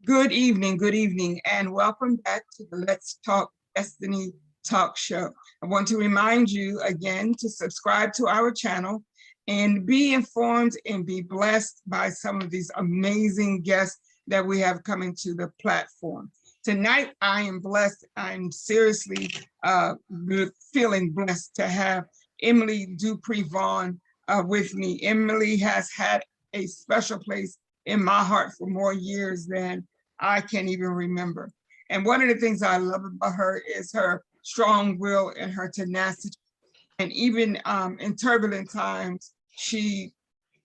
good evening, and welcome back to the Let's Talk Destiny Talk Show. I want to remind you again to subscribe to our channel and be informed and be blessed by some of these amazing guests that we have coming to the platform. Tonight, I am blessed. I'm seriously feeling blessed to have Emilly Dupree-Vaughn with me. Emilly has had a special place in my heart for more years than I can't even remember. And one of the things I love about her is her strong will and her tenacity. And even in turbulent times, she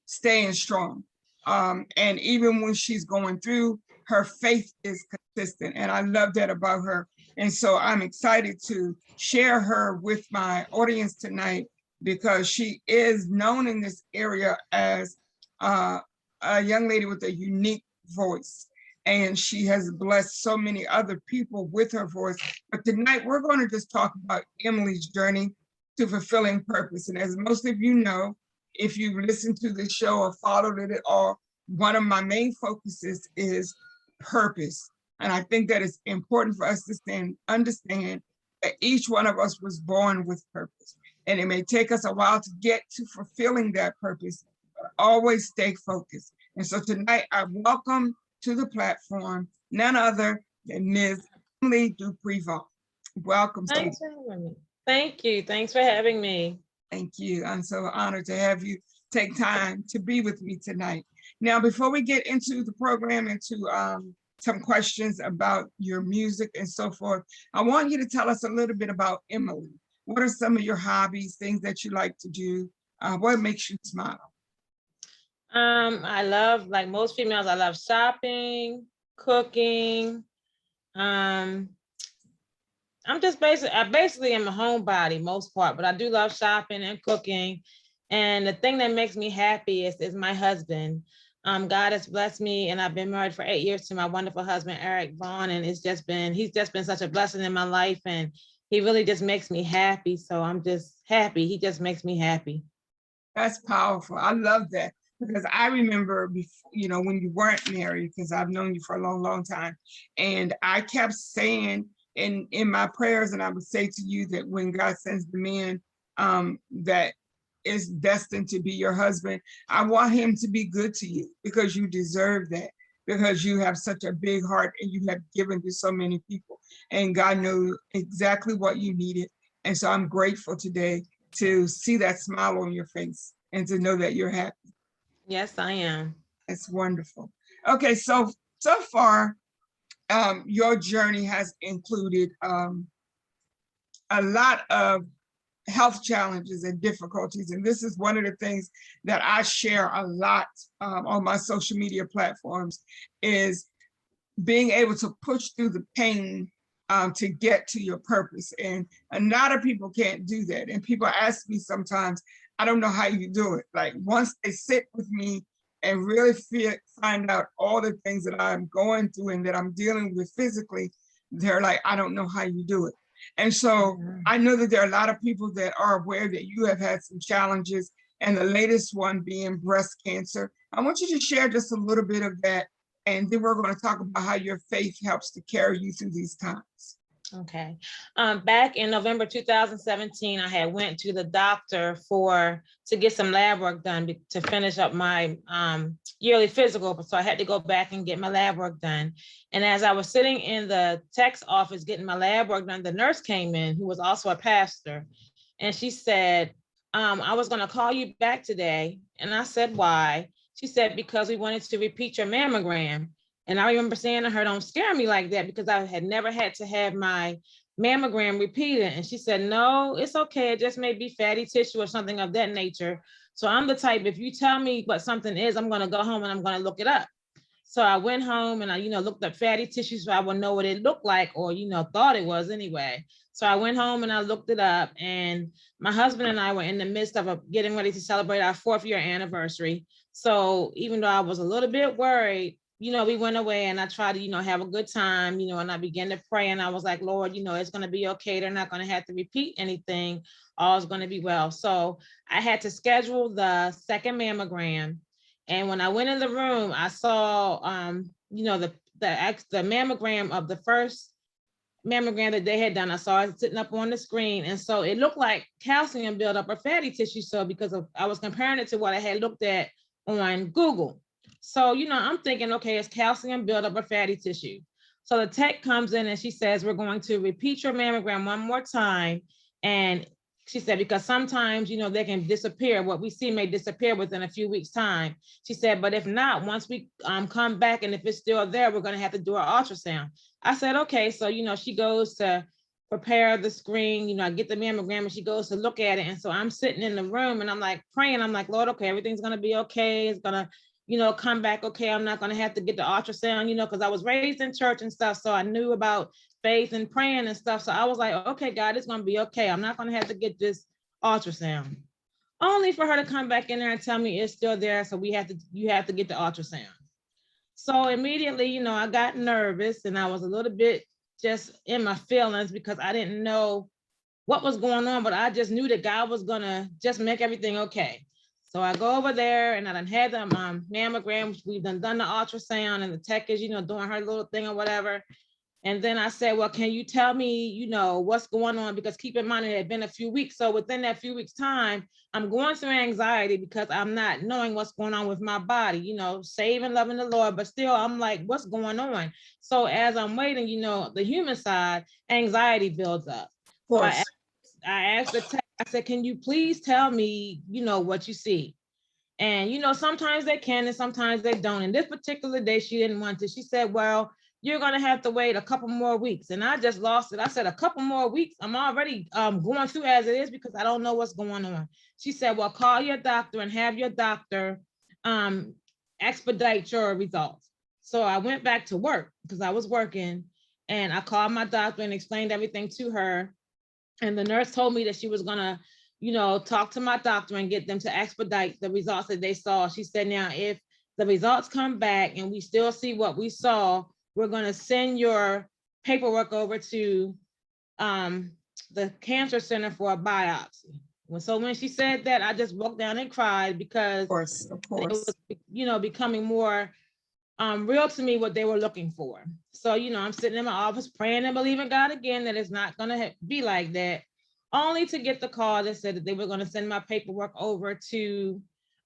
staying strong. And even when she's going through, her faith is consistent. And I love that about her. And so I'm excited to share her with my audience tonight because she is known in this area as a young lady with a unique voice. And she has blessed so many other people with her voice. But tonight we're going to just talk about Emilly's journey to fulfilling purpose. And as most of you know, if you listened to the show or followed it at all, one of my main focuses is purpose. And I think that it's important for us to understand that each one of us was born with purpose. And it may take us a while to get to fulfilling that purpose, but always stay focused. And so tonight I welcome to the platform none other than Ms. Emilly Dupree-Vaughn. Welcome. Thanks for having me. Thank you. Thanks for having me. Thank you. I'm so honored to have you take time to be with me tonight. Now, before we get into the program, into some questions about your music and so forth, I want you to tell us a little bit about Emilly. What are some of your hobbies, things that you like to do? What makes you smile? I love, like most females, I love shopping, cooking. I'm just I basically am a homebody most part, but I do love shopping and cooking. And the thing that makes me happy is my husband. God has blessed me, and I've been married for 8 years to my wonderful husband, Eric Vaughn, and he's just been such a blessing in my life, and he really just makes me happy. So I'm just happy. He just makes me happy. That's powerful. I love that because I remember before, when you weren't married, because I've known you for a long, long time. And I kept saying in my prayers, and I would say to you that when God sends the man that is destined to be your husband, I want him to be good to you because you deserve that, because you have such a big heart and you have given to so many people. And God knows exactly what you needed. And so I'm grateful today to see that smile on your face and to know that you're happy. Yes, I am. It's wonderful. Okay, so far, your journey has included a lot of health challenges and difficulties. And this is one of the things that I share a lot on my social media platforms is being able to push through the pain to get to your purpose. And a lot of people can't do that. And people ask me sometimes, I don't know how you do it. Like once they sit with me and really find out all the things that I'm going through and that I'm dealing with physically, they're like, I don't know how you do it. And so I know that there are a lot of people that are aware that you have had some challenges, and the latest one being breast cancer. I want you to share just a little bit of that, and then we're going to talk about how your faith helps to carry you through these times. Okay. Back in November 2017, I had went to the doctor to get some lab work done to finish up my yearly physical. So I had to go back and get my lab work done. And as I was sitting in the tech's office getting my lab work done, the nurse came in, who was also a pastor. And she said, I was going to call you back today. And I said, why? She said, because we wanted to repeat your mammogram. And I remember saying to her, don't scare me like that, because I had never had to have my mammogram repeated. And she said, no, it's okay. It just may be fatty tissue or something of that nature. So I'm the type, if you tell me what something is, I'm going to go home and I'm going to look it up. So I went home and I, looked up fatty tissue so I would know what it looked like, or, thought it was anyway. So I went home and I looked it up, and my husband and I were in the midst of getting ready to celebrate our 4th year anniversary. So even though I was a little bit worried, we went away and I tried to, have a good time, and I began to pray, and I was like, Lord, it's going to be okay. They're not going to have to repeat anything. All's going to be well. So I had to schedule the second mammogram. And when I went in the room, I saw, the mammogram of the first mammogram that they had done. I saw it sitting up on the screen. And so it looked like calcium buildup or fatty tissue. So because I was comparing it to what I had looked at on Google. So, I'm thinking, okay, it's calcium buildup or fatty tissue. So the tech comes in and she says, we're going to repeat your mammogram one more time. And she said, because sometimes, they can disappear. What we see may disappear within a few weeks' time. She said, but if not, once we come back and if it's still there, we're going to have to do an ultrasound. I said, okay. So, she goes to prepare the screen, I get the mammogram and she goes to look at it. And so I'm sitting in the room and I'm like praying. I'm like, Lord, okay, everything's going to be okay. It's going to, come back okay. I'm not going to have to get the ultrasound, because I was raised in church and stuff. So I knew about faith and praying and stuff. So I was like, okay, God, it's going to be okay. I'm not going to have to get this ultrasound. Only for her to come back in there and tell me it's still there. So you have to get the ultrasound. So immediately, I got nervous and I was a little bit just in my feelings because I didn't know what was going on, but I just knew that God was going to just make everything okay. So I go over there and I done had the mammogram, we've done the ultrasound and the tech is, doing her little thing or whatever. And then I said, well, can you tell me, what's going on? Because keep in mind, it had been a few weeks. So within that few weeks time, I'm going through anxiety because I'm not knowing what's going on with my body, saving, loving the Lord, but still I'm like, what's going on? So as I'm waiting, the human side, anxiety builds up. So I asked the tech, I said, can you please tell me, what you see? And, sometimes they can and sometimes they don't. And this particular day, she didn't want to. She said, well, you're going to have to wait a couple more weeks. And I just lost it. I said, a couple more weeks? I'm already going through as it is because I don't know what's going on. She said, well, call your doctor and have your doctor expedite your results. So I went back to work because I was working and I called my doctor and explained everything to her. And the nurse told me that she was going to, talk to my doctor and get them to expedite the results that they saw. She said, now, if the results come back and we still see what we saw, we're going to send your paperwork over to the cancer center for a biopsy. So when she said that, I just broke down and cried because of course. it was, becoming more real to me what they were looking for. So, I'm sitting in my office praying and believing God again that it's not going to be like that, only to get the call that said that they were going to send my paperwork over to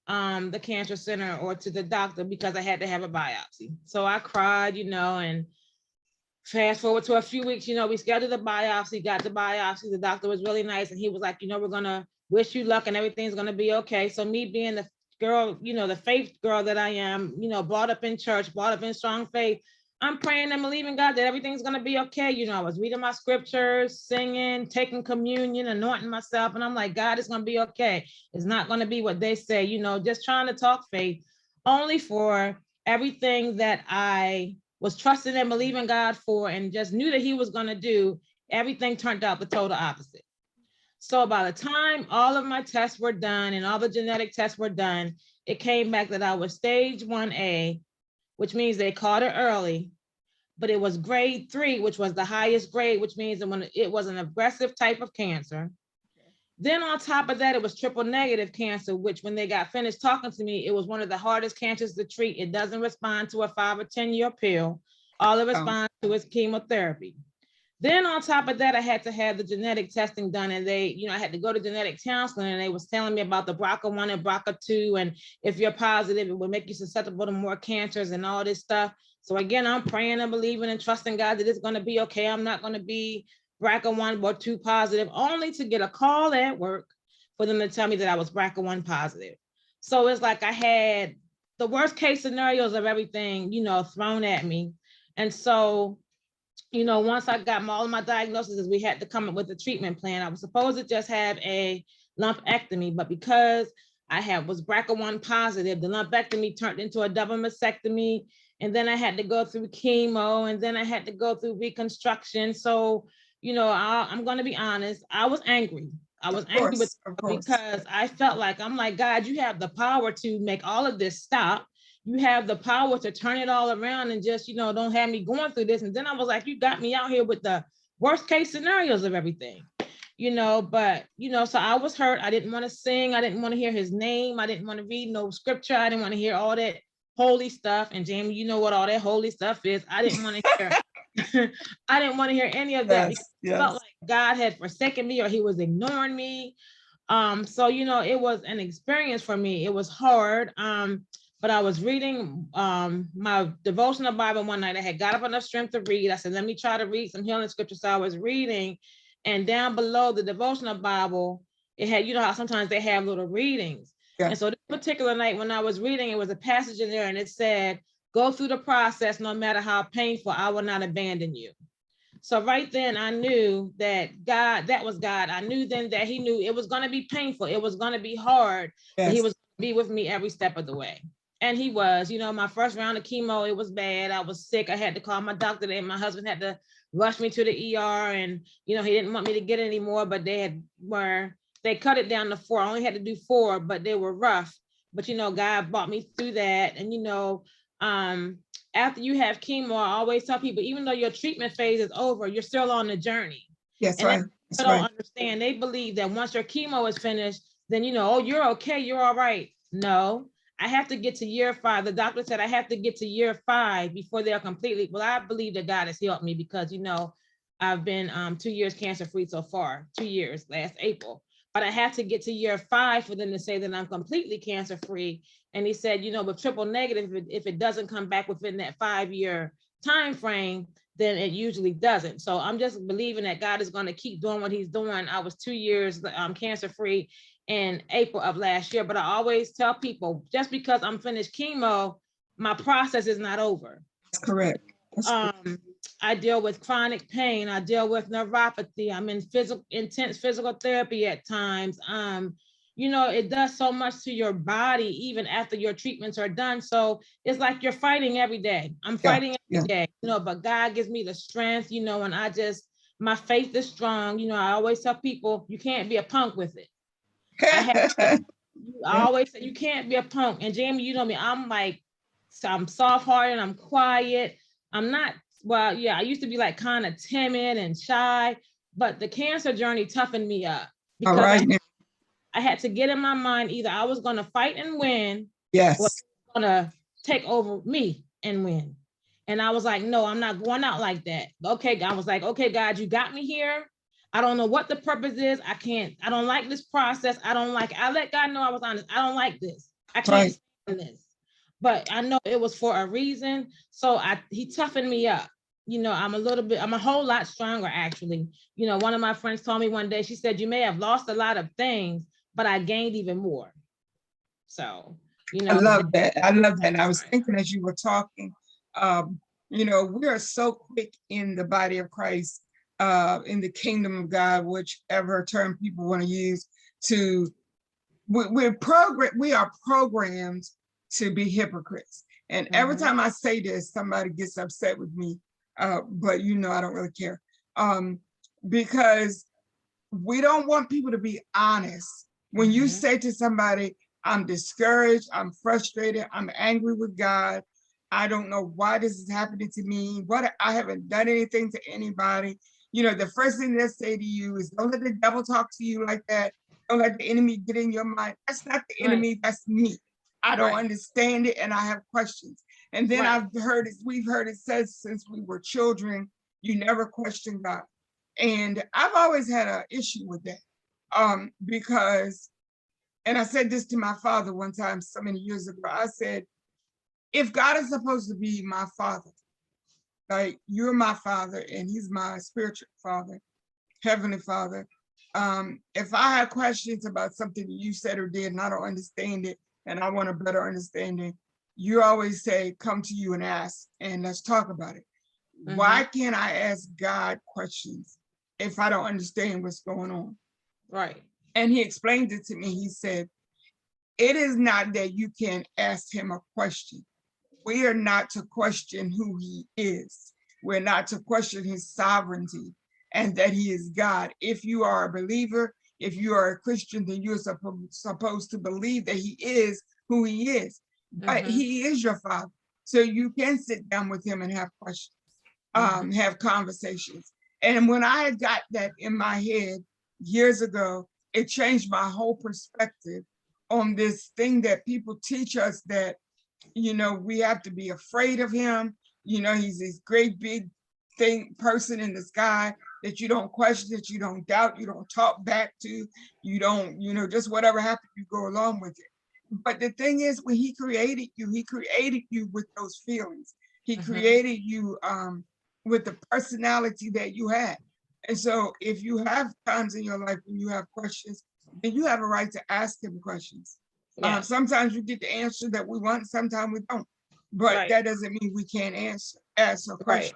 the cancer center or to the doctor because I had to have a biopsy. So I cried, and fast forward to a few weeks, we scheduled the biopsy, got the biopsy. The doctor was really nice. And he was like, we're going to wish you luck and everything's going to be okay. So me being the girl, the faith girl that I am, brought up in church, brought up in strong faith, I'm praying and believing God that everything's going to be okay. I was reading my scriptures, singing, taking communion, anointing myself. And I'm like, God, it's going to be okay. It's not going to be what they say, just trying to talk faith, only for everything that I was trusting and believing God for and just knew that he was going to do, everything turned out the total opposite. So by the time all of my tests were done and all the genetic tests were done, it came back that I was stage 1A, which means they caught it early, but it was grade 3, which was the highest grade, which means that when it was an aggressive type of cancer. Then on top of that, it was triple negative cancer, which when they got finished talking to me, it was one of the hardest cancers to treat. It doesn't respond to a 5 or 10 year pill. All it responds to is chemotherapy. Then on top of that, I had to have the genetic testing done, and I had to go to genetic counseling, and they was telling me about the BRCA1 and BRCA2, and if you're positive, it will make you susceptible to more cancers and all this stuff. So again, I'm praying and believing and trusting God that it's going to be okay. I'm not going to be BRCA1 or 2 positive, only to get a call at work for them to tell me that I was BRCA1 positive. So it's like I had the worst case scenarios of everything, thrown at me. And so, once I got all of my diagnoses, we had to come up with a treatment plan. I was supposed to just have a lumpectomy, but because I was BRCA1 positive, the lumpectomy turned into a double mastectomy. And then I had to go through chemo, and then I had to go through reconstruction. So, I'm going to be honest, I was angry. I was angry with because I felt like, I'm like, God, you have the power to make all of this stop. You have the power to turn it all around and just, don't have me going through this. And then I was like, you got me out here with the worst case scenarios of everything, but, so I was hurt. I didn't want to sing. I didn't want to hear his name. I didn't want to read no scripture. I didn't want to hear all that holy stuff. And Jamie, you know what all that holy stuff is. I didn't want to hear. I didn't want to hear any of that because Yes, I felt yes. like God had forsaken me or he was ignoring me. So it was an experience for me. It was hard. But I was reading my devotional Bible one night. I had got up enough strength to read. I said, let me try to read some healing scriptures. So I was reading, and down below the devotional Bible, it had, how sometimes they have little readings. Yeah. And so this particular night when I was reading, it was a passage in there and it said, go through the process, no matter how painful, I will not abandon you. So right then I knew that God, that was God. I knew then that he knew it was going to be painful. It was going to be hard, but he Yes. was going to be with me every step of the way. And he was, my first round of chemo, it was bad. I was sick. I had to call my doctor and my husband had to rush me to the ER. And, he didn't want me to get any more, but they cut it down to 4. I only had to do 4, but they were rough. But, God brought me through that. And, after you have chemo, I always tell people, even though your treatment phase is over, you're still on the journey. Yes, And right. they don't understand. They believe that once your chemo is finished, then, oh, you're okay. You're all right. No, I have to get to year 5. The doctor said I have to get to year 5 before they're completely. Well, I believe that God has helped me because, I've been 2 years cancer free so far, 2 years last April. But I have to get to year 5 for them to say that I'm completely cancer free. And he said, with triple negative, if it doesn't come back within that 5-year time frame, then it usually doesn't. So I'm just believing that God is going to keep doing what he's doing. I was 2 years cancer free in April of last year, but I always tell people, just because I'm finished chemo, my process is not over. That's correct. That's correct. I deal with chronic pain. I deal with neuropathy. I'm in intense physical therapy at times. It does so much to your body, even after your treatments are done. So it's like you're fighting every day. I'm fighting every day, but God gives me the strength, and my faith is strong. I always tell people, you can't be a punk with it. I always say you can't be a punk. And Jamie, you know me, I'm soft-hearted, I'm quiet. I'm not, well, yeah, I used to be like kind of timid and shy, but the cancer journey toughened me up because I had to get in my mind, either I was going to fight and win, yes, or going to take over me and win. And I was like, no, I'm not going out like that. Okay, I was like, okay, God, you got me here. I don't know what the purpose is. I don't like this process. I let God know I was honest. I don't like this. I can't stand this. But I know it was for a reason. So he toughened me up. I'm a whole lot stronger, actually. One of my friends told me one day, she said, you may have lost a lot of things, but I gained even more. So, I love that. I love that. And I was thinking as you were talking, we are so quick in the body of Christ, in the kingdom of God, whichever term people want to use, we are programmed to be hypocrites. And every time I say this, somebody gets upset with me, but I don't really care, because we don't want people to be honest. When you say to somebody, I'm discouraged, I'm frustrated, I'm angry with God, I don't know why this is happening to me, I haven't done anything to anybody. The first thing they say to you is, don't let the devil talk to you like that. Don't let the enemy get in your mind. That's not the enemy, that's me. I don't understand it and I have questions. And then we've heard it said since we were children, you never question God. And I've always had an issue with that, because, and I said this to my father one time so many years ago, I said, if God is supposed to be my father, like you're my father and he's my spiritual father, heavenly father, if I have questions about something you said or did and I don't understand it and I want a better understanding, you always say, come to you and ask and let's talk about it. Why can't I ask God questions if I don't understand what's going on? Right. And he explained it to me. He said, it is not that you can ask him a question. We are not to question who he is. We're not to question his sovereignty and that he is God. If you are a believer, if you are a Christian, then you're supposed to believe that he is who he is. But he is your father. So you can sit down with him and have questions, have conversations. And when I had got that in my head years ago, it changed my whole perspective on this thing that people teach us, that We have to be afraid of him. He's this great big person in the sky that you don't question, that you don't doubt, you don't talk back to, you don't, just whatever happened, you go along with it. But the thing is, when he created you with those feelings. He created you with the personality that you had. And so if you have times in your life when you have questions, then you have a right to ask him questions. Yeah. Sometimes you get the answer that we want, sometimes we don't. But that doesn't mean we can't answer a question.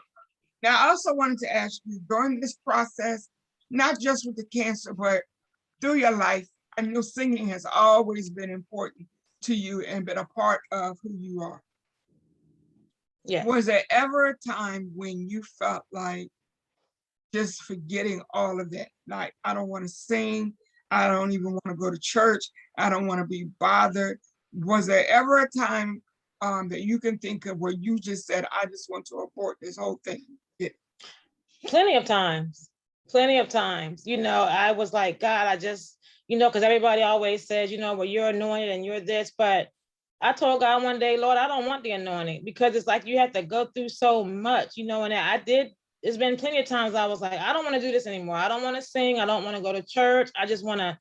Now, I also wanted to ask you, during this process, not just with the cancer, but through your life, I know singing has always been important to you and been a part of who you are. Yeah. Was there ever a time when you felt like just forgetting all of that? Like, I don't want to sing. I don't even want to go to church. I don't want to be bothered. Was there ever a time that you can think of where you just said, I just want to abort this whole thing? Plenty of times. I was like, God, I just, because everybody always says, well, you're anointed and you're this, but I told God one day, Lord, I don't want the anointing, because it's like you have to go through so much, and I did. It's been plenty of times I was like, I don't want to do this anymore. I don't want to sing. I don't want to go to church. I just want to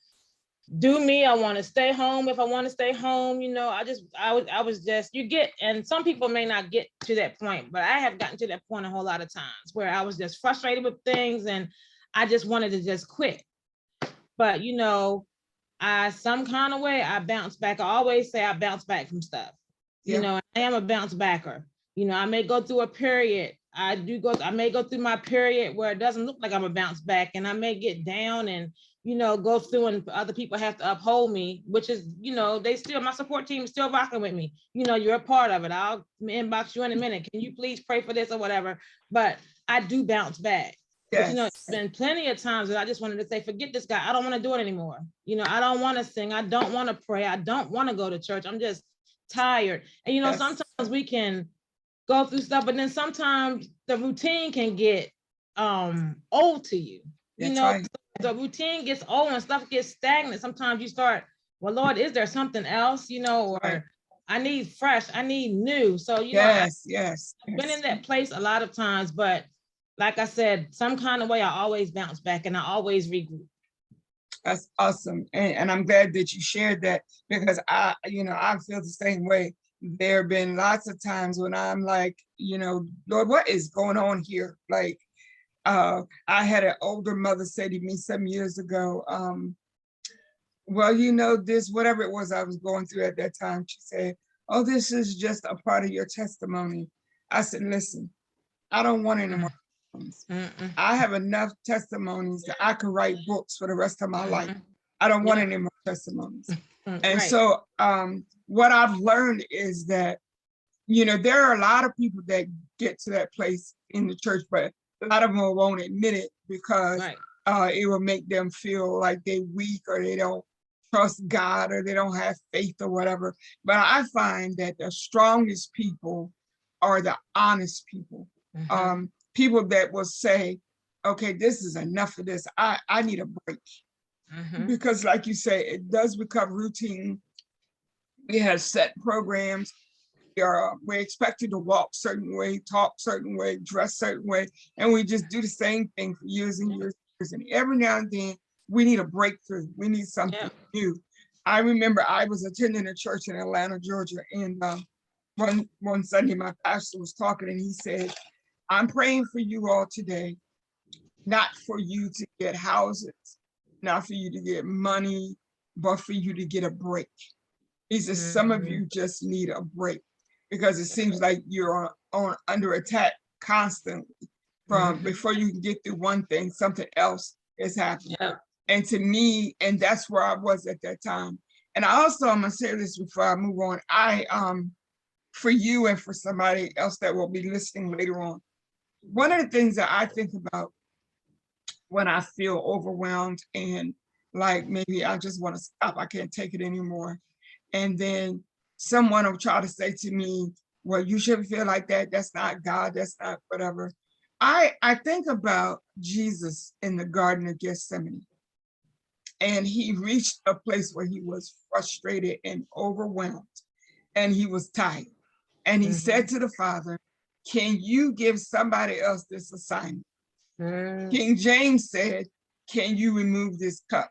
do me. I want to stay home if I want to stay home. I was just, and some people may not get to that point, but I have gotten to that point a whole lot of times where I was just frustrated with things and I just wanted to just quit. But, some kind of way I bounce back. I always say I bounce back from stuff. I am a bounce backer. I may go through a period. I may go through my period where it doesn't look like I'm a bounce back, and I may get down and, go through, and other people have to uphold me, which is, my support team is still rocking with me. You're a part of it. I'll inbox you in a minute. Can you please pray for this or whatever? But I do bounce back. Yes. But it's been plenty of times that I just wanted to say, forget this guy. I don't want to do it anymore. I don't want to sing. I don't want to pray. I don't want to go to church. I'm just tired. And sometimes we can go through stuff, but then sometimes the routine can get old to you. The routine gets old and stuff gets stagnant. Sometimes you start, well, Lord, is there something else? Or I need fresh, I need new. So I've been in that place a lot of times, but like I said, some kind of way I always bounce back and I always regroup. That's awesome. And I'm glad that you shared that, because I feel the same way. There have been lots of times when I'm like, Lord, what is going on here? Like, I had an older mother say to me some years ago, well, this, whatever it was I was going through at that time, she said, oh, this is just a part of your testimony. I said, listen, I don't want any more. I have enough testimonies that I could write books for the rest of my life. I don't want any more testimonies. And so what I've learned is that, there are a lot of people that get to that place in the church, but a lot of them won't admit it because it will make them feel like they're weak, or they don't trust God, or they don't have faith or whatever. But I find that the strongest people are the honest people. People that will say, okay, this is enough of this. I need a break. Because like you say, it does become routine. We have set programs. We're expected to walk certain way, talk certain way, dress certain way, and we just do the same thing for years and years and years. And every now and then, we need a breakthrough. We need something new. I remember I was attending a church in Atlanta, Georgia, and one Sunday my pastor was talking, and he said, I'm praying for you all today, not for you to get houses, not for you to get money, but for you to get a break. He says, some of you just need a break, because it seems like you're under attack constantly. From before you can get through one thing, something else is happening. And to me, and that's where I was at that time. And I also, I'm gonna say this before I move on, for you and for somebody else that will be listening later on, one of the things that I think about when I feel overwhelmed and like maybe I just want to stop, I can't take it anymore. And then someone will try to say to me, well, you shouldn't feel like that. That's not God. That's not whatever. I think about Jesus in the Garden of Gethsemane. And he reached a place where he was frustrated and overwhelmed. and he was tired. And he said to the father, can you give somebody else this assignment? King James said, can you remove this cup?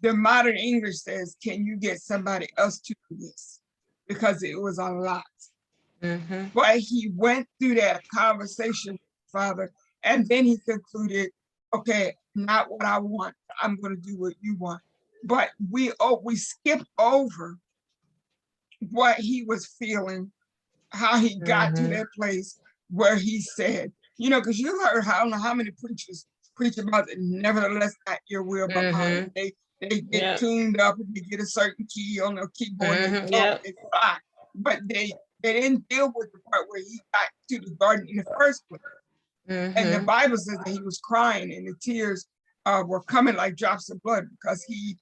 The modern English says, can you get somebody else to do this? Because it was a lot. But he went through that conversation with the father, and then he concluded, okay, not what I want. I'm going to do what you want. But we skipped over what he was feeling, how he got to that place where he said, you know, because you heard how, I don't know how many preachers preach about it, nevertheless, not your will, but mine. They get tuned up and they get a certain key on their keyboard and they talk, they fly. But they didn't deal with the part where he got to the garden in the first place. And the Bible says that he was crying and the tears were coming like drops of blood because he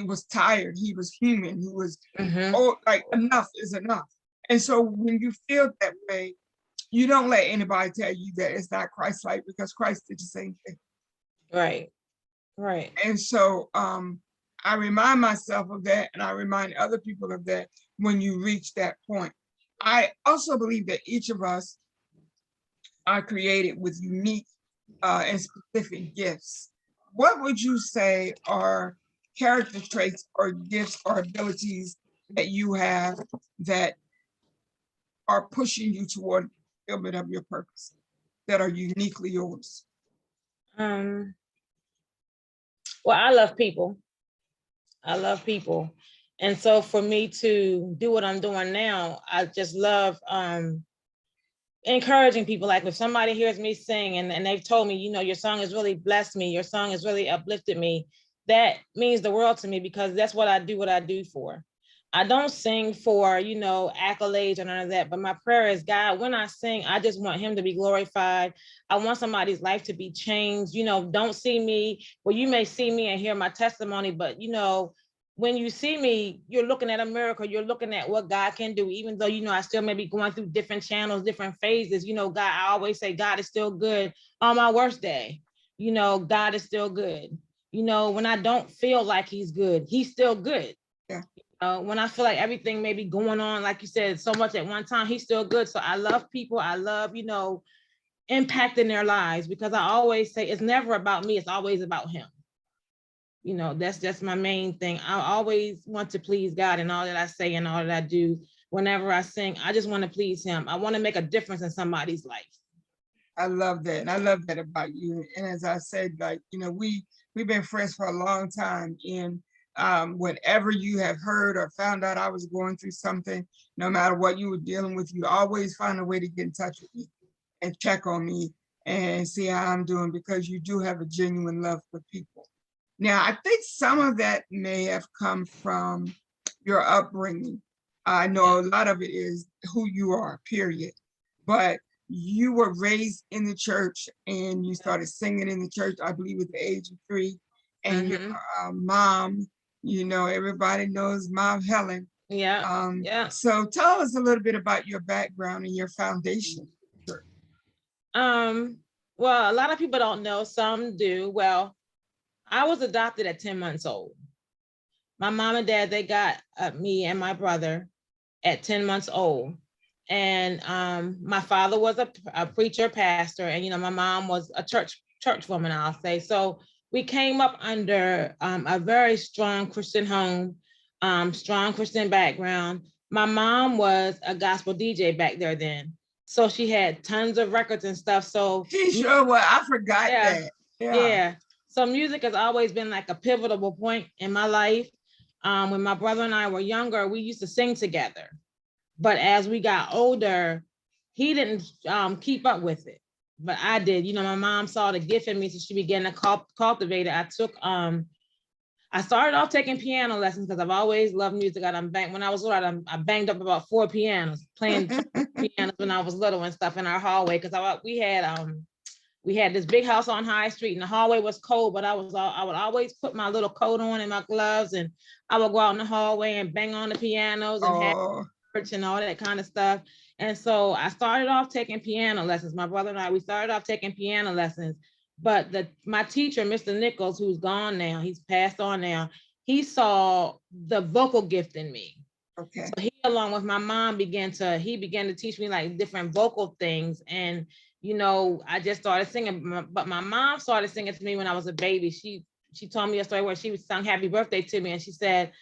was tired, he was human, he was, oh, like enough is enough. And so when you feel that way, you don't let anybody tell you that it's not Christ-like, because Christ did the same thing. Right, right. And so I remind myself of that, and I remind other people of that when you reach that point. I also believe that each of us are created with unique and specific gifts. What would you say are character traits or gifts or abilities that you have that are pushing you toward fulfillment of your purpose, that are uniquely yours? Well, I love people. I love people. And so for me to do what I'm doing now, I just love encouraging people. Like if somebody hears me sing and they've told me, you know, your song has really blessed me, your song has really uplifted me, that means the world to me, because that's what I do for. I don't sing for, you know, accolades or none of that, but my prayer is, God, when I sing, I just want him to be glorified. I want somebody's life to be changed. You know, don't see me, well, you may see me and hear my testimony, but you know, when you see me, you're looking at a miracle, you're looking at what God can do, even though, you know, I still may be going through different channels, different phases. You know, God, I always say, God is still good on my worst day. You know, God is still good. You know, when I don't feel like he's good, he's still good. Yeah. When I feel like everything may be going on, like you said, so much at one time, he's still good. So I love people. I love, you know, impacting their lives, because I always say it's never about me. It's always about him. You know, that's just my main thing. I always want to please God in all that I say and all that I do. Whenever I sing, I just want to please him. I want to make a difference in somebody's life. I love that. And I love that about you. And as I said, like, you know, we've been friends for a long time. And whenever you have heard or found out I was going through something, no matter what you were dealing with, you always find a way to get in touch with me and check on me and see how I'm doing, because you do have a genuine love for people. Now, I think some of that may have come from your upbringing. I know a lot of it is who you are, period. But you were raised in the church and you started singing in the church, I believe, at the age of 3. And your mom, you know, everybody knows Mom Helen. Yeah. So tell us a little bit about your background and your foundation. Well, a lot of people don't know, some do. Well, I was adopted at 10 months old. My mom and dad, they got me and my brother at 10 months old. And my father was a preacher, pastor, and, you know, my mom was a church woman, I'll say. So we came up under a very strong Christian home, strong Christian background. My mom was a gospel DJ back there then. So she had tons of records and stuff. So she sure was. I forgot that. Yeah. So music has always been like a pivotal point in my life. When my brother and I were younger, we used to sing together. But as we got older, he didn't keep up with it, but I did. You know, my mom saw the gift in me, so she began to cultivate it. I started off taking piano lessons because I've always loved music. When I was little, I banged up about 4 pianos, playing pianos when I was little and stuff in our hallway, because we had this big house on High Street, and the hallway was cold, but I would always put my little coat on and my gloves, and I would go out in the hallway and bang on the pianos and have church and all that kind of stuff. And so I started off taking piano lessons. My brother and I, we started off taking piano lessons, but my teacher, Mr. Nichols, who's gone now, he's passed on now, he saw the vocal gift in me. Okay. So he, along with my mom, began to teach me like different vocal things. And, I just started singing, but my mom started singing to me when I was a baby. She told me a story where she sung happy birthday to me. And she said,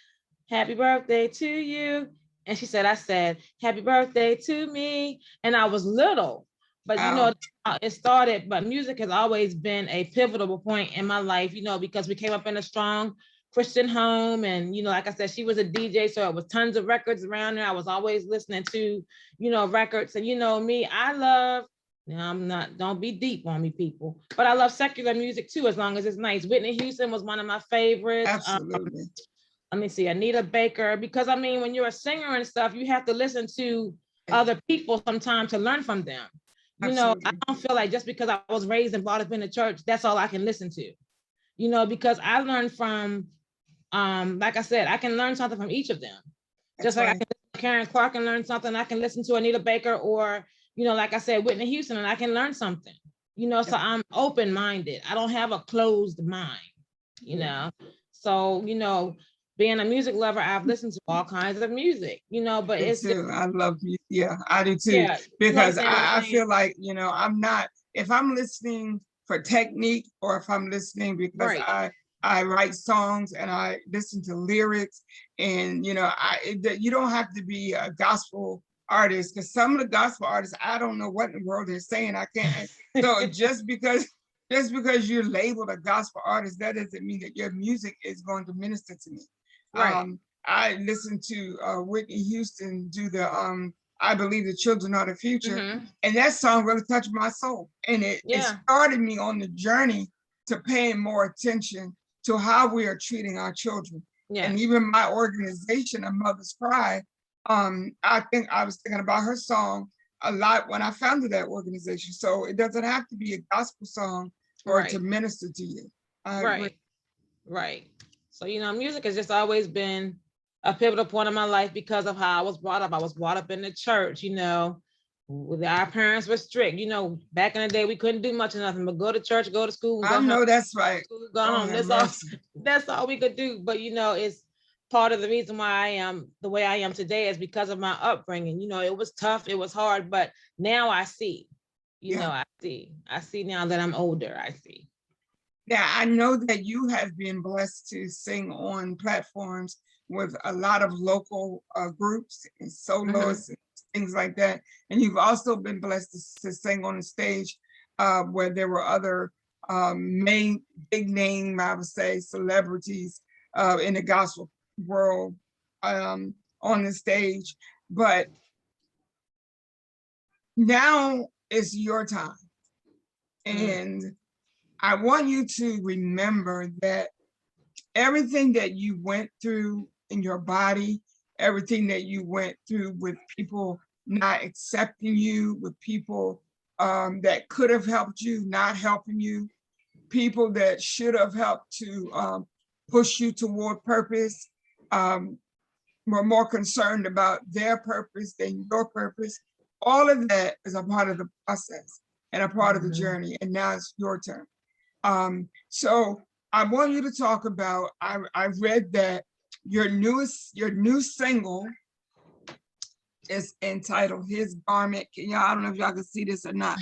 happy birthday to you. And she said, I said, happy birthday to me. And I was little, but Wow. it started, but music has always been a pivotal point in my life, because we came up in a strong Christian home. And, like I said, she was a DJ. So it was tons of records around there. I was always listening to, records. And me, I love, now I'm not, don't be deep on me, people, but I love secular music too, as long as it's nice. Whitney Houston was one of my favorites. Absolutely. Let me see, Anita Baker, because I mean, when you're a singer and stuff, you have to listen to other people sometimes to learn from them. I Absolutely. don't feel like just because I was raised and brought up in the church, that's all I can listen to, because I learned from, like I said, I can learn something from each of them. That's Just like I right. can listen to Karen Clark and learn something, I can listen to Anita Baker or, like I said, Whitney Houston, and I can learn something, so I'm open-minded. I don't have a closed mind, So, being a music lover, I've listened to all kinds of music, but Me it's just, too. I love music. Yeah, I do too. yeah, Because saying the I same, feel like, I'm not, if I'm listening for technique or if I'm listening because right, I write songs and I listen to lyrics and, you don't have to be a gospel artist because some of the gospel artists, I don't know what in the world they're saying. I can't. So just because you're labeled a gospel artist, that doesn't mean that your music is going to minister to me. right, I listened to Whitney Houston do the I Believe the Children Are the Future. And that song really touched my soul. And it yeah, started me on the journey to paying more attention to how we are treating our children. And yes, even my organization, A Mother's Cry, I think I was thinking about her song a lot when I founded that organization. So it doesn't have to be a gospel song for it to right, minister to you. I agree. right, right. So, music has just always been a pivotal point of my life because of how I was brought up. I was brought up in the church, our parents were strict. Back in the day, we couldn't do much of nothing but go to church, go to school, I go home, know that's right. go Oh, home. have mercy. That's all we could do. But it's part of the reason why I am the way I am today is because of my upbringing. It was tough, it was hard, but now I see, Yeah. I see now that I'm older, I see. Yeah, I know that you have been blessed to sing on platforms with a lot of local groups and soloists and things like that. And you've also been blessed to sing on the stage where there were other main big name, I would say, celebrities in the gospel world on the stage. But now is your time. And I want you to remember that everything that you went through in your body, everything that you went through with people not accepting you, with people that could have helped you, not helping you, people that should have helped to push you toward purpose, were more concerned about their purpose than your purpose. All of that is a part of the process and a part of the journey. And now it's your turn. So I want you to talk about, I read that your new single is entitled His Garment. I don't know if y'all can see this or not,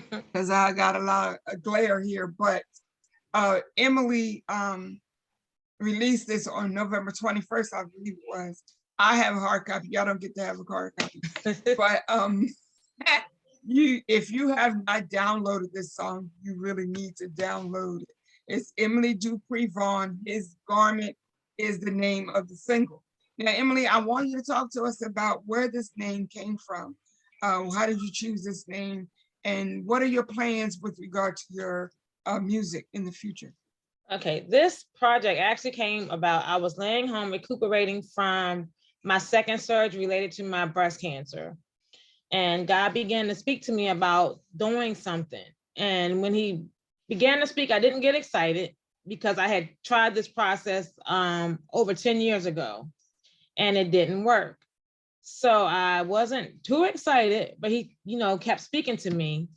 because I got a lot of glare here, but Emily released this on November 21st, I believe it was. I have a hard copy. Y'all don't get to have a hard copy. But if you have not downloaded this song, you really need to download it. It's Emilly Dupree-Vaughn. His Garment is the name of the single. Now, Emily, I want you to talk to us about where this name came from. How did you choose this name? And what are your plans with regard to your music in the future? Okay, this project actually came about, I was laying home recuperating from my second surgery related to my breast cancer. And God began to speak to me about doing something. And when he began to speak, I didn't get excited because I had tried this process over 10 years ago and it didn't work. So I wasn't too excited, but he, kept speaking to me.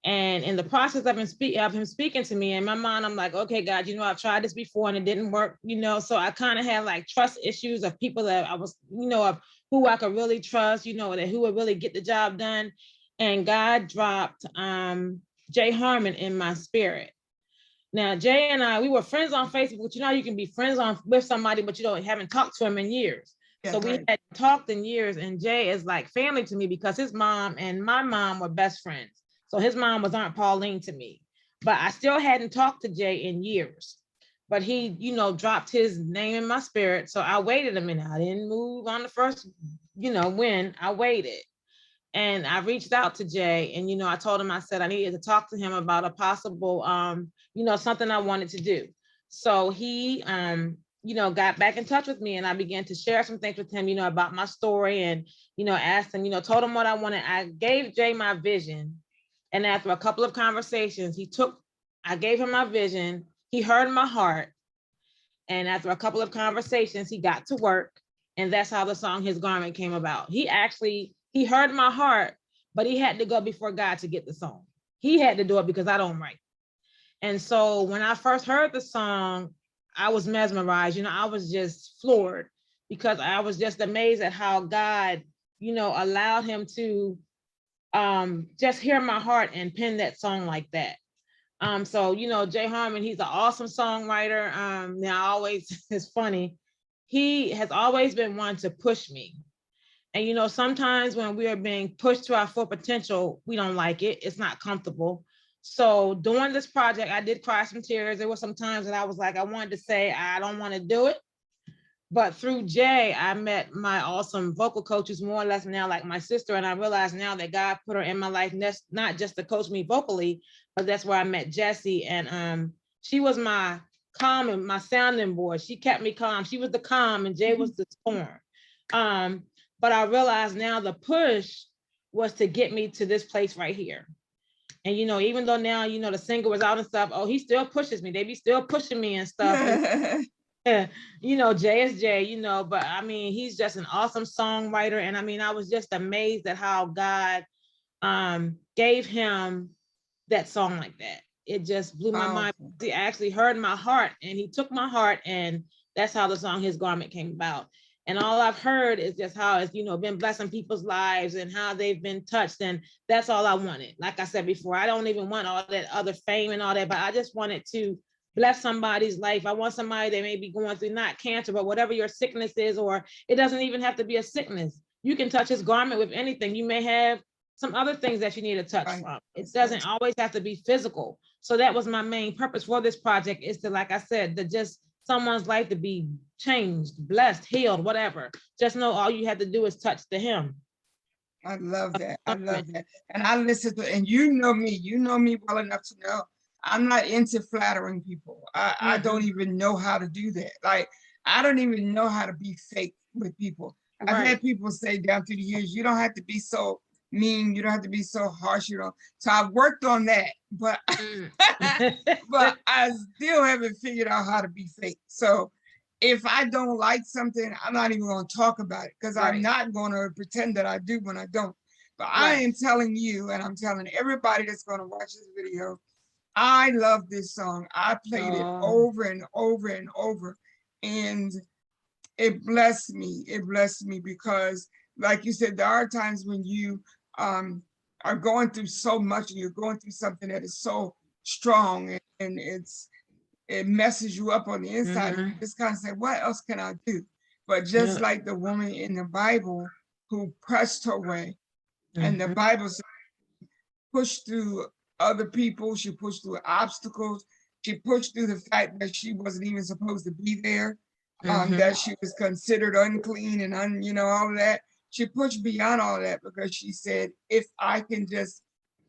And in the process of him speaking to me, in my mind, I'm like, okay, God, I've tried this before and it didn't work, so I kind of had like trust issues of people that I was, of who I could really trust, that who would really get the job done. And God dropped Jay Harmon in my spirit. Now, Jay and I, we were friends on Facebook, but you can be friends with somebody, but haven't talked to him in years. Yeah, So we right. had talked in years, and Jay is like family to me because his mom and my mom were best friends. So his mom was Aunt Pauline to me, but I still hadn't talked to Jay in years. But he, dropped his name in my spirit. So I waited a minute. I didn't move on the first, when I waited. And I reached out to Jay and, I told him, I said, I needed to talk to him about a possible, something I wanted to do. So he, got back in touch with me and I began to share some things with him, about my story and, asked him, told him what I wanted. I gave Jay my vision. And after a couple of conversations, I gave him my vision. He heard my heart. And after a couple of conversations, he got to work. And that's how the song His Garment came about. He heard my heart, but he had to go before God to get the song. He had to do it because I don't write. And so when I first heard the song, I was mesmerized. I was just floored because I was just amazed at how God, allowed him to just hear my heart and pen that song like that. So, Jay Harmon, he's an awesome songwriter. Now it's funny. He has always been one to push me. And, sometimes when we are being pushed to our full potential, we don't like it. It's not comfortable. So doing this project, I did cry some tears. There were some times that I was like, I wanted to say, I don't want to do it. But through Jay, I met my awesome vocal coaches, more or less now like my sister. And I realized now that God put her in my life, not just to coach me vocally, but that's where I met Jessie. And she was my calm and my sounding board. She kept me calm. She was the calm and Jay was the storm. But I realized now the push was to get me to this place right here. And, even though now, the single was out and stuff, he still pushes me. They be still pushing me and stuff. Yeah, Jay is Jay, but I mean, he's just an awesome songwriter. And I mean, I was just amazed at how God gave him that song like that. It just blew my mind. He actually heard my heart and he took my heart, and that's how the song His Garment came about. And all I've heard is just how it's, been blessing people's lives and how they've been touched. And that's all I wanted. Like I said before, I don't even want all that other fame and all that, but I just wanted to bless somebody's life. I want somebody that may be going through not cancer, but whatever your sickness is, or it doesn't even have to be a sickness. You can touch His garment with anything. You may have some other things that you need to touch from. It doesn't always have to be physical. So that was my main purpose for this project, is to, like I said, to just someone's life to be changed, blessed, healed, whatever. Just know all you have to do is touch the hem. I love that. I love that. And I listen to, and you know me well enough to know I'm not into flattering people. I don't even know how to do that. Like, I don't even know how to be fake with people. I've had people say down through the years, you don't have to be so mean, you don't have to be so harsh, So I've worked on that, but but I still haven't figured out how to be fake. So if I don't like something, I'm not even going to talk about it, because I'm not going to pretend that I do when I don't. But I am telling you, and I'm telling everybody that's going to watch this video, I love this song. I played it over and over and over, and it blessed me. It blessed me because, like you said, there are times when you are going through so much and you're going through something that is so strong, and it messes you up on the inside. And you just kind of say, what else can I do? But just like the woman in the Bible who pressed her way, and the Bible says, pushed through other people, she pushed through obstacles, she pushed through the fact that she wasn't even supposed to be there, that she was considered unclean and all of that. She pushed beyond all that because she said, if I can just,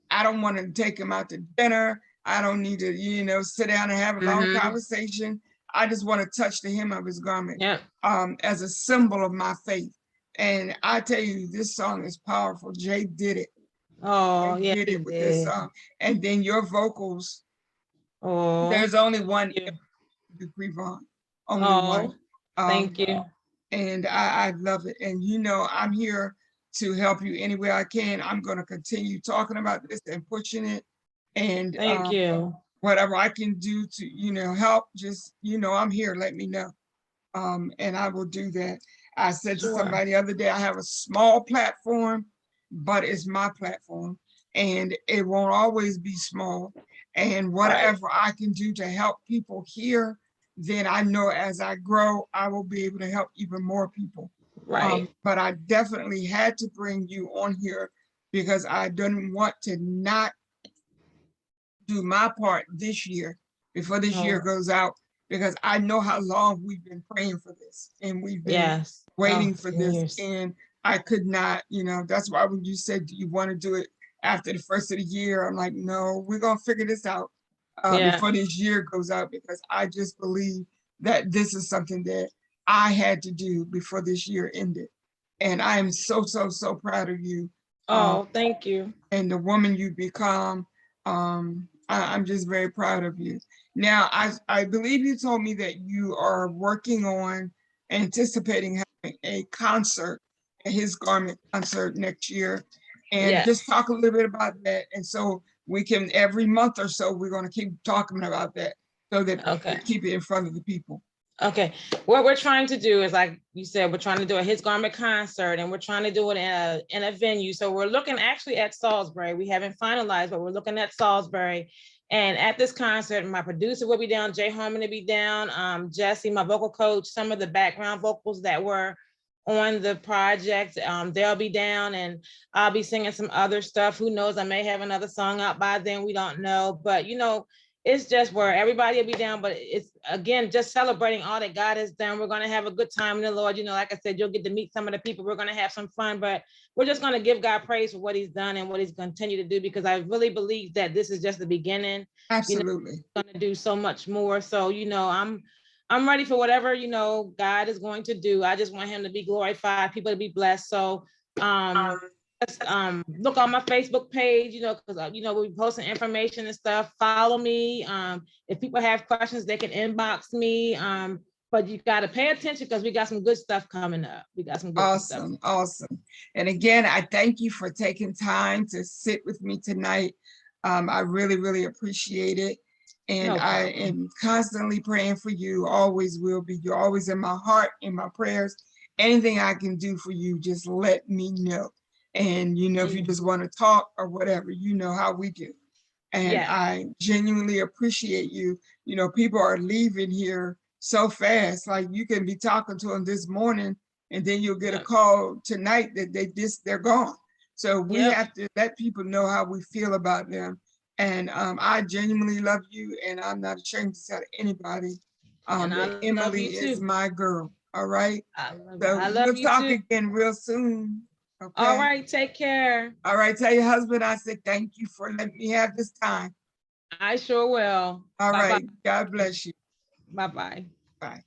I don't want to take him out to dinner. I don't need to, sit down and have a long conversation. I just want to touch the hem of His garment as a symbol of my faith. And I tell you, this song is powerful. Jay did it. Oh, yeah, did it with this song. And then your vocals. There's only one Dupree-Vaughn. Only one. Thank you. And I love it. And I'm here to help you any way I can. I'm going to continue talking about this and pushing it. And Thank you. whatever I can do to, help, just, I'm here, let me know. And I will do that. I said to Sure. somebody the other day, I have a small platform, but it's my platform and it won't always be small. And whatever I can do to help people here, then I know as I grow, I will be able to help even more people. Right. But I definitely had to bring you on here because I didn't want to not do my part this year before this year goes out, because I know how long we've been praying for this and we've been Yes. waiting for this. Years. And I could not, that's why when you said, do you want to do it after the first of the year? I'm like, no, we're going to figure this out before this year goes out, because I just believe that this is something that I had to do before this year ended. And I am so, so, so proud of you. Oh, thank you. And the woman you become. I'm just very proud of you. Now, I believe you told me that you are working on anticipating having a concert, a His Garment concert next year. And just talk a little bit about that. And so we can, every month or so, we're going to keep talking about that so that we keep it in front of the people. Okay, what we're trying to do is, like you said, we're trying to do a His Garment concert, and we're trying to do it in a venue. So we're looking actually at Salisbury. We haven't finalized, but we're looking at Salisbury. And at this concert, my producer will be down, Jay Harmon will be down, Jesse, my vocal coach, some of the background vocals that were on the project, they'll be down, and I'll be singing some other stuff. Who knows, I may have another song out by then, we don't know. But it's just where everybody will be down, but it's, again, just celebrating all that God has done. We're going to have a good time in the Lord. Like I said, you'll get to meet some of the people. We're going to have some fun, but we're just going to give God praise for what he's done and what he's going to continue to do, because I really believe that this is just the beginning. Absolutely. Going to do so much more. So, I'm ready for whatever, God is going to do. I just want him to be glorified, people to be blessed. So, look on my Facebook page, because we'll be posting information and stuff. Follow me. If people have questions, they can inbox me. But you got to pay attention, because we got some good stuff coming up. We got some good stuff. Awesome. And again, I thank you for taking time to sit with me tonight. I really, really appreciate it. And I am constantly praying for you, always will be. You're always in my heart, in my prayers. Anything I can do for you, just let me know. And, if you just want to talk or whatever, how we do. And I genuinely appreciate you. People are leaving here so fast. Like, you can be talking to them this morning and then you'll get a call tonight that they're gone. So we have to let people know how we feel about them. And I genuinely love you, and I'm not ashamed to tell anybody that Emily is my girl. All right. So we'll talk again real soon. Okay. All right. Take care. All right. Tell your husband I said thank you for letting me have this time. I sure will. All right. God bless you. Bye-bye. Bye.